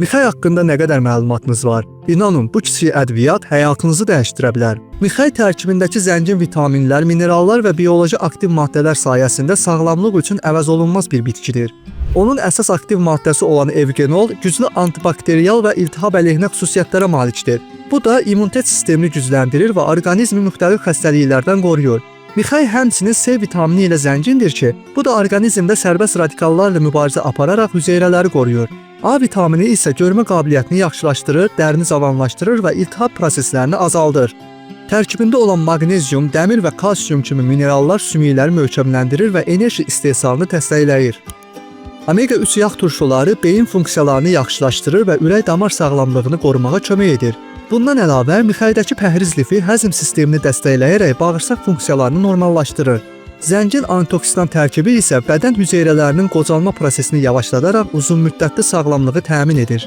Mixay haqqında nə qədər məlumatınız var? İnanın, bu kiçik ədviyyat həyatınızı dəyişdirə bilər. Mixay tərkibindəki zəngin vitaminlər, minerallar və bioloji aktiv maddələr sayəsində sağlamlıq üçün əvəzolunmaz bir bitkidir. Onun əsas aktiv maddəsi olan evgenol güclü antibakteriyal və iltihab əleyhinə xüsusiyyətlərə malikdir. Bu da immunitet sistemini gücləndirir və orqanizmi müxtəlif xəstəliklərdən qoruyur. Mixay həmçinin C vitamini ilə zəngindir ki, bu da orqanizmdə sərbəst radikallarla mübarizə apararaq hüceyrələri qoruyur. A vitamini isə görmə qabiliyyətini yaxşılaşdırır, dərini cavanlaşdırır və iltihab proseslərini azaldır. Tərkibində olan maqnezium, dəmir və kalsium kimi minerallar sümükləri möhkəmləndirir və enerji istehsalını dəstəkləyir. Omega-3 yağ turşuları beyin funksiyalarını yaxşılaşdırır və ürək-damar sağlamlığını qorumağa kömək edir. Bundan əlavə, mixaydakı pəhriz lifi həzm sistemini dəstəkləyərək bağırsaq funksiyalarını normallaşdırır. Zəngin antioksidan tərkibi isə bədən hüceyrələrinin qocalma prosesini yavaşladaraq uzunmüddətli sağlamlığı təmin edir.